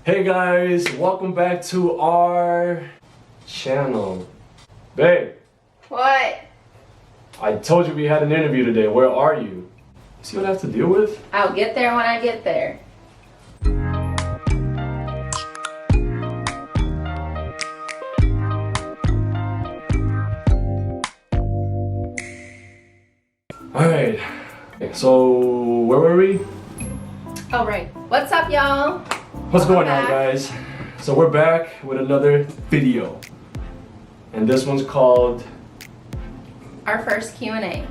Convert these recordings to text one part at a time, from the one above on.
Hey guys, welcome back to our channel. Babe. What? I told you we had an interview today. Where are you? See what I have to deal with? I'll get there when I get there. Alright, so where were we? All right. What's up, y'all? What's going Welcome on, back. guys? So we're back with another video. And this one's called... Our first Q&A.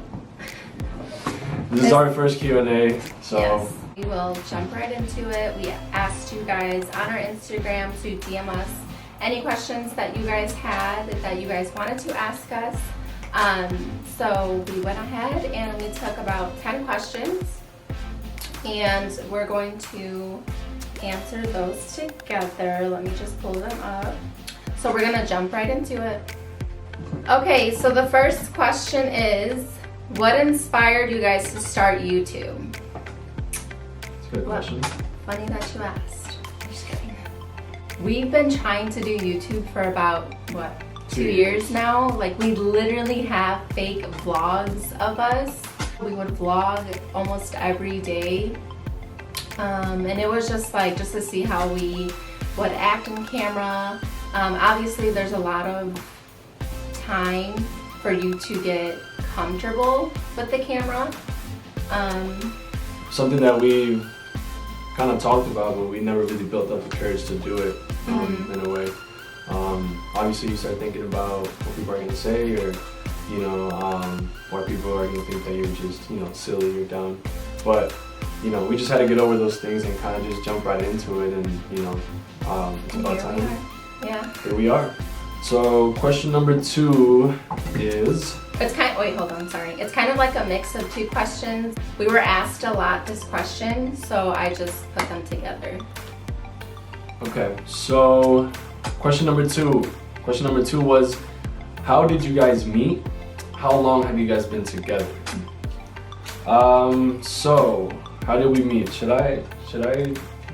This is our first Q&A, so... Yes. We will jump right into it. We asked you guys on our Instagram to DM us any questions that you guys had that you guys wanted to ask us. So we went ahead and we took about 10 questions and we're going to answer those together. Let me just pull them up. So we're gonna jump right into it. Okay, so the first question is, what inspired you guys to start YouTube? That's a good question. Funny that you asked. I'm just kidding. We've been trying to do YouTube for about, what, 2 years now? Like, we literally have fake vlogs of us. We would vlog almost every day. And it was just to see how we would act in camera. Obviously, there's a lot of time for you to get comfortable with the camera. Something that we've kind of talked about, but we never really built up the courage to do it in a way. Obviously, you start thinking about what people are going to say, or what people are going to think that you're just silly or dumb. But we just had to get over those things and kind of just jump right into it, and it's about time. Yeah. Here we are. So question number 2 is... It's kind of like a mix of 2 questions. We were asked a lot this question, so I just put them together. Okay, so question number 2. Question number 2 was, how did you guys meet? How long have you guys been together? So how did we meet? Should I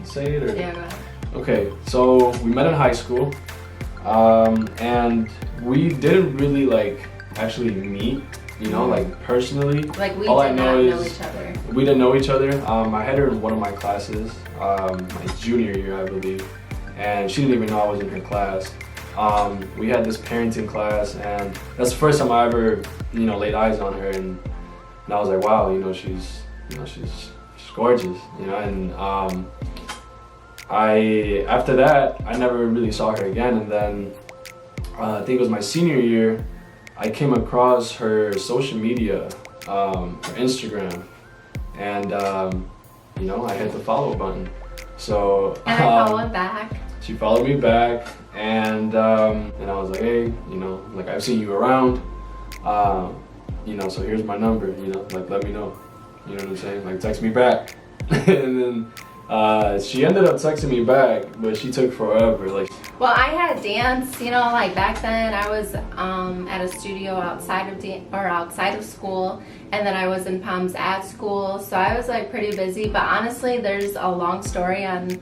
say it, or? Yeah, go ahead. Okay, so we met in high school, and we didn't really actually meet, personally. Like, we All did I not know know is each other. we didn't know each other. I had her in one of my classes, my junior year, I believe, and she didn't even know I was in her class. We had this parenting class, and that's the first time I ever, laid eyes on her, and I was like, wow, she's gorgeous, and after that, I never really saw her again, and then I think it was my senior year, I came across her social media, her Instagram, and I hit the follow button. So And I followed back. She followed me back, and I was like, hey, I've seen you around, so here's my number, let me know, you know what I'm saying, text me back. And then she ended up texting me back, but she took forever. Well, I had dance, back then I was at a studio outside of school, and then I was in Palms at school, so I was pretty busy. But honestly, there's a long story on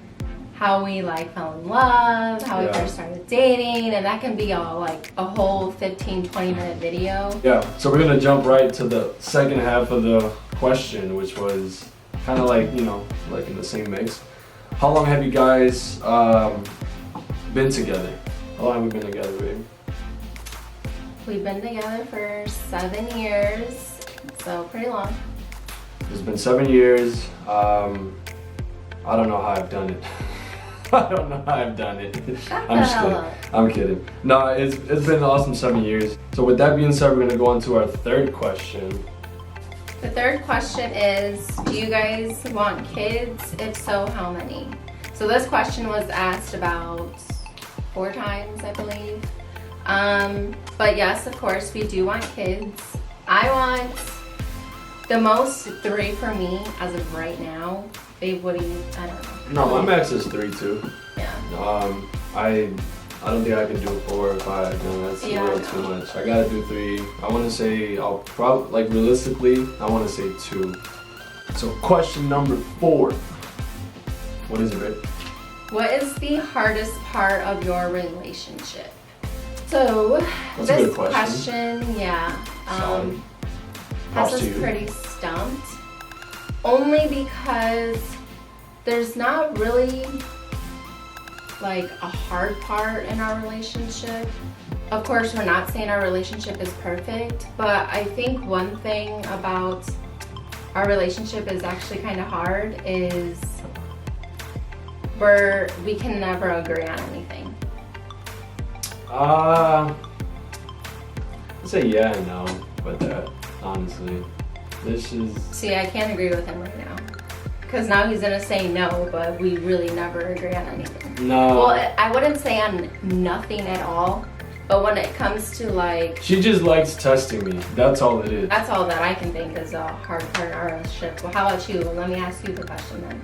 how we fell in love, how we first started dating, and that can be all a whole 15-20 minute video. Yeah, so we're gonna jump right to the second half of the question, which was kind of in the same mix. How long have you guys been together? How long have we been together, babe? We've been together for 7 years, so pretty long. It's been 7 years. I don't know how I've done it. I don't know how I've done it. I'm just kidding. I'm kidding. No, it's been an awesome 7 years. So with that being said, we're gonna go on to our third question. The third question is, do you guys want kids? If so, how many? So this question was asked about 4 times, I believe. But yes, of course, we do want kids. I want the most 3 for me as of right now. Babe, what do you, I don't know. No, my max is 3 too. Yeah. I don't think I can do 4 or 5. No, that's a little too much. I gotta do 3. I want to say, I'll probably, realistically, I want to say 2. So question number 4. What is it, babe? What is the hardest part of your relationship? So That's a this good question. yeah, Solid. has Props us to you. pretty stumped. Only because there's not really like a hard part in our relationship. Of course, we're not saying our relationship is perfect, but I think one thing about our relationship is actually kind of hard is we can never agree on anything. I'd say yeah and no, but that honestly, this is. See, I can't agree with him right now. Because now he's gonna say no, but we really never agree on anything. No. Well, I wouldn't say on nothing at all, but when it comes to like... She just likes testing me. That's all it is. That's all that I can think is a hard part in our relationship. Well, how about you? Let me ask you the question then.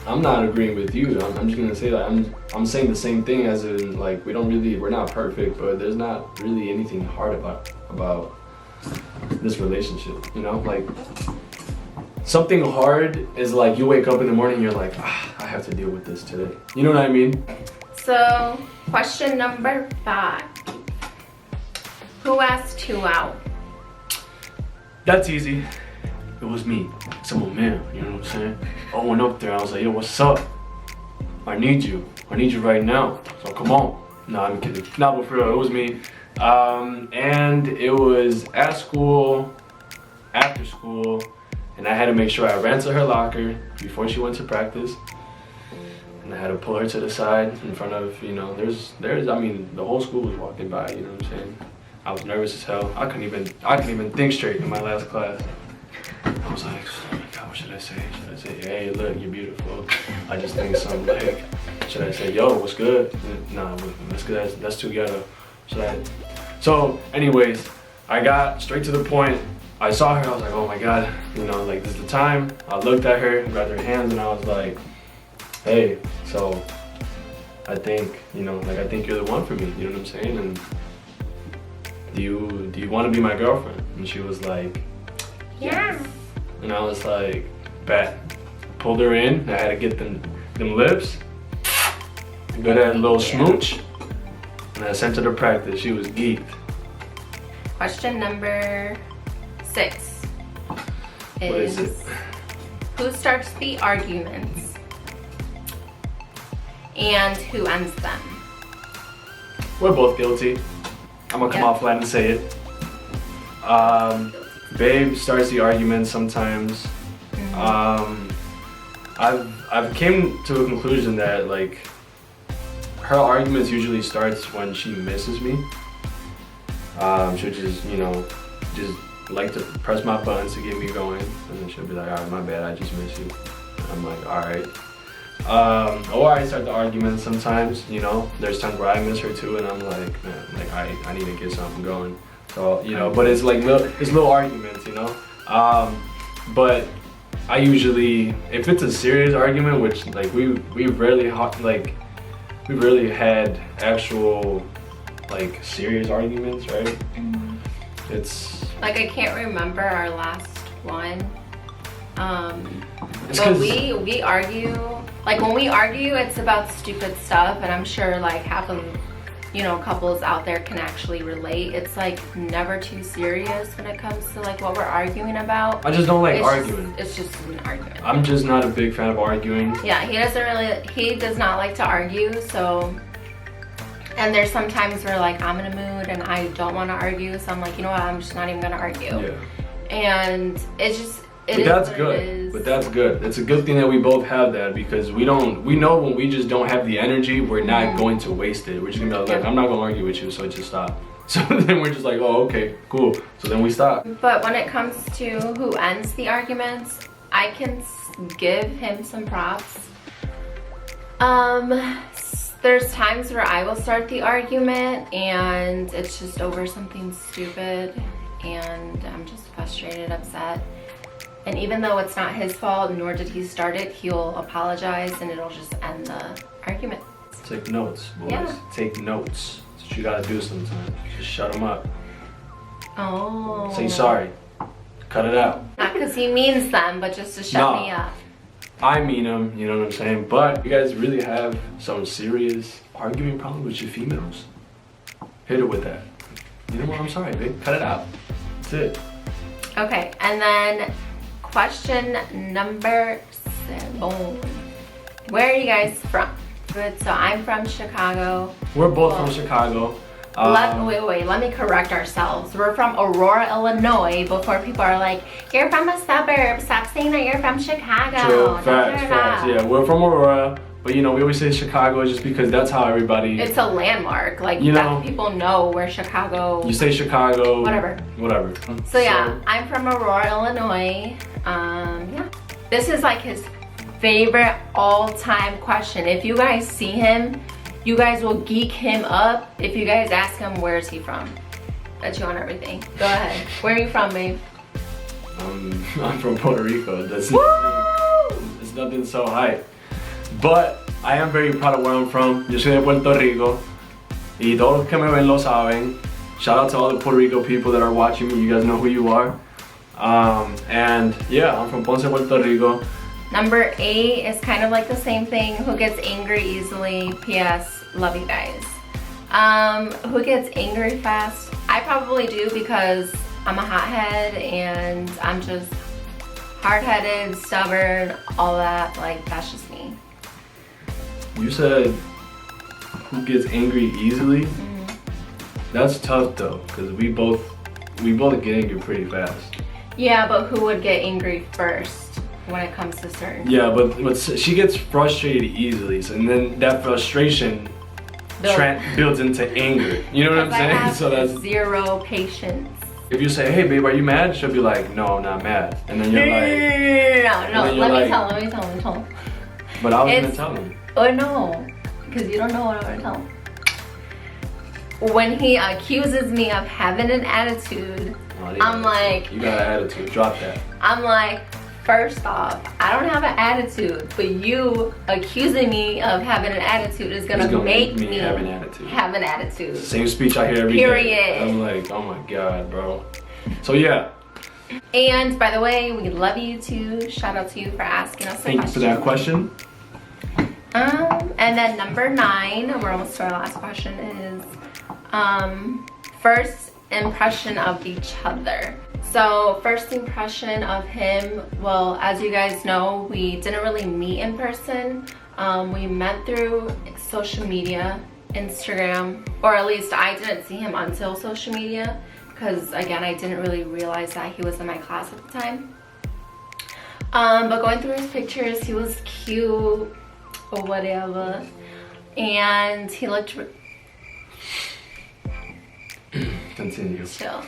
I'm not agreeing with you. I'm just gonna say that I'm saying the same thing as in like we're not perfect, but there's not really anything hard about this relationship. You know, like something hard is like you wake up in the morning and you're like, I have to deal with this today. You know what I mean? So, question number 5. Who asked who out? That's easy. It was me. It's a man, you know what I'm saying? I went up there, I was like, yo, what's up? I need you right now. So come on. No, I'm kidding. No, but for real, it was me. And it was at school, after school, and I had to make sure I ran to her locker before she went to practice. And I had to pull her to the side in front of, you know, I mean, the whole school was walking by, you know what I'm saying? I was nervous as hell. I couldn't even think straight in my last class. I was like, oh my God, what should I say? Should I say, hey, look, you're beautiful? I just think something like, should I say, yo, what's good? Nah, that's good. That's too ghetto. So, anyways, I got straight to the point. I saw her, I was like, oh my God, you know, like this is the time. I looked at her, grabbed her hands, and I was like, hey, so I think, you know, like I think you're the one for me, you know what I'm saying? And do you want to be my girlfriend? And she was like, Yeah. and I was like, bet. Pulled her in, I had to get them lips, got that little smooch, and I sent her to practice. She was geeked. Question number 6 What is it? Who starts the arguments and who ends them? We're both guilty. I'm gonna come out flat and say it. Babe starts the argument sometimes. I've came to a conclusion that like her arguments usually starts when she misses me. She'll just, you know, just like to press my buttons to get me going, and then she'll be like, alright, my bad, I just miss you. And I'm like, alright. Or I start the argument sometimes, you know. There's times where I miss her too, and I'm like, man, like I need to get something going. So, you know, but it's like little arguments, you know. But I usually, if it's a serious argument, which like we rarely had actual like serious arguments, right? It's like I can't remember our last one. It's But we argue, like when we argue, it's about stupid stuff, and I'm sure like half of, you know, couples out there can actually relate. It's like never too serious when it comes to like what we're arguing about. I just don't like arguing. It's just an argument. I'm just not a big fan of arguing. Yeah, he does not like to argue, so. And there's some times where like I'm in a mood and I don't want to argue, so I'm like, you know what, I'm just not even gonna argue. Yeah. And it's just, But that's good. But that's good. It's a good thing that we both have that, because we know when we just don't have the energy, we're not going to waste it. We're just gonna be like, look, I'm not gonna argue with you, so just stop. So then we're just like, oh, okay, cool. So then we stop. But when it comes to who ends the arguments, I can give him some props. There's times where I will start the argument and it's just over something stupid and I'm just frustrated, upset. And even though it's not his fault, nor did he start it, he'll apologize and it'll just end the argument. Take notes, boys. Yeah. Take notes. That's what you gotta do sometimes. Just shut them up. Oh. Say sorry. Cut it out. Not because he means them, but just to shut me up. I mean them, you know what I'm saying? But you guys really have some serious arguing problems with your females? Hit it with that. You know what? I'm sorry, babe. Cut it out. That's it. Okay, and then question number 7. Where are you guys from? Good. So I'm from Chicago. We're both from Chicago. Wait, let me correct ourselves. We're from Aurora, Illinois, before people are like, you're from a suburb, stop saying that you're from Chicago. True, facts. Yeah, we're from Aurora, but you know, we always say Chicago just because that's how everybody... It's a landmark, like, you know, people know where Chicago... You say Chicago... Whatever. So yeah, I'm from Aurora, Illinois. Yeah. This is like his favorite all-time question. If you guys see him, you guys will geek him up if you guys ask him where is he from. Bet you on everything. Go ahead. Where are you from, babe? I'm from Puerto Rico. That's nothing so hype. But I am very proud of where I'm from. Yo soy de Puerto Rico. Y todos los que me ven lo saben. Shout out to all the Puerto Rico people that are watching me. You guys know who you are. And yeah, I'm from Ponce, Puerto Rico. Number 8 is kind of like the same thing. Who gets angry easily? P.S. Love you guys. Who gets angry fast? I probably do because I'm a hothead and I'm just hard-headed, stubborn, all that. Like, that's just me. You said who gets angry easily? That's tough though, because we both get angry pretty fast. Yeah, but who would get angry first when it comes to certain? Yeah, but she gets frustrated easily, so, and then that frustration builds into anger. You know what I'm saying? I have so that's zero patience. If you say, "Hey, babe, are you mad?" She'll be like, "No, I'm not mad," and then you're No. Let me tell him. But I was gonna tell him. Oh no, because you don't know what I'm gonna tell him. When he accuses me of having an attitude, I'm like, you got an attitude, drop that. I'm like, first off, I don't have an attitude, but you accusing me of having an attitude is gonna make me have an attitude. Same speech I hear every day. I'm like, oh my God, bro. So yeah. And by the way, we love you too. Shout out to you for asking us a question. Thank you for that question. And then number 9, we're almost to our last question, is first impression of each other. So first impression of him, well, as you guys know, we didn't really meet in person. We met through social media, Instagram, or at least I didn't see him until social media because again, I didn't really realize that he was in my class at the time. But going through his pictures, he was cute or whatever, and he looked Continue. Chill.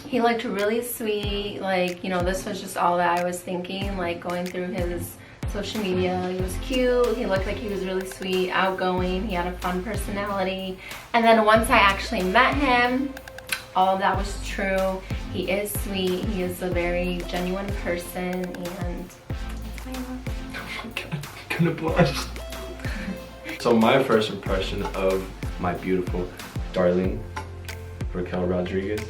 He looked really sweet. Like, you know, this was just all that I was thinking, like going through his social media. He was cute. He looked like he was really sweet, outgoing. He had a fun personality. And then once I actually met him, all of that was true. He is sweet. He is a very genuine person, and I love him. Oh my God, I'm gonna blush. So my first impression of my beautiful darling, Raquel Rodriguez.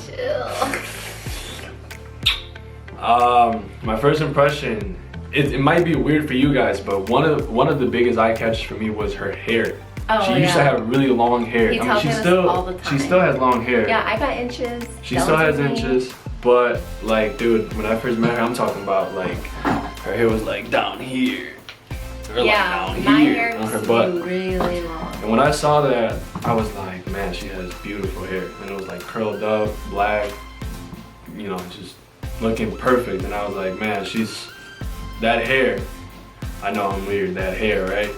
Chill. My first impression, it might be weird for you guys, but one of the biggest eye catches for me was her hair. Oh, she used to have really long hair. He tells me this all the time. She still has long hair. Yeah, I got inches. She still has inches, but like, dude, when I first met her, I'm talking about like her hair was like down here. Yeah, like my hair hair on her butt. really long. And when I saw that, I was like, man, she has beautiful hair. And it was like curled up, black, you know, just looking perfect. And I was like, man, that hair. I know I'm weird, that hair, right?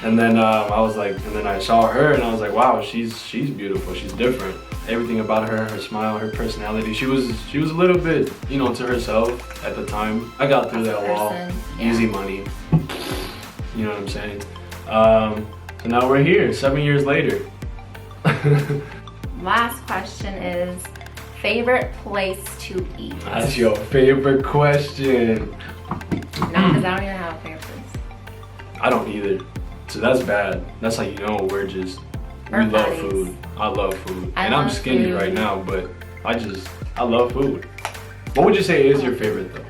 And then I was like, and then I saw her and I was like, wow, she's beautiful. She's different. Everything about her, her smile, her personality. She was a little bit, you know, to herself at the time. I got through that wall. Yeah. Easy money. You know what I'm saying? So now we're here, 7 years later. Last question is, favorite place to eat? That's your favorite question. No, because I don't even have a favorite place. I don't either. So that's bad. That's how you know we love food. I love food. And I'm skinny right now, but I love food. What would you say is your favorite though?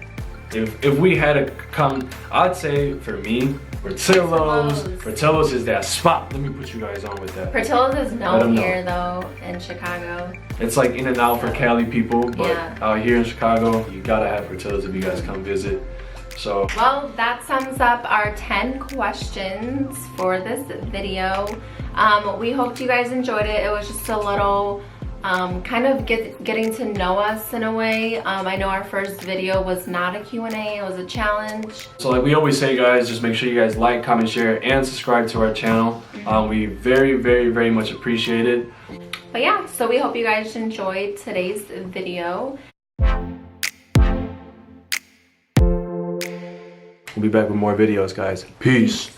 if we had to come, I'd say for me, Portillo's is that spot. Let me put you guys on with that. Portillo's is known here though in Chicago. It's like in and out for Cali people, but yeah. out here in Chicago, you gotta have Portillo's if you guys come visit. So, well, that sums up our 10 questions for this video. We hope you guys enjoyed it. It was just a little kind of getting to know us in a way. I know our first video was not a Q&A, it was a challenge. So like we always say, guys, just make sure you guys like, comment, share, and subscribe to our channel. We very, very, very much appreciate it. But yeah, so we hope you guys enjoyed today's video. We'll be back with more videos, guys. Peace.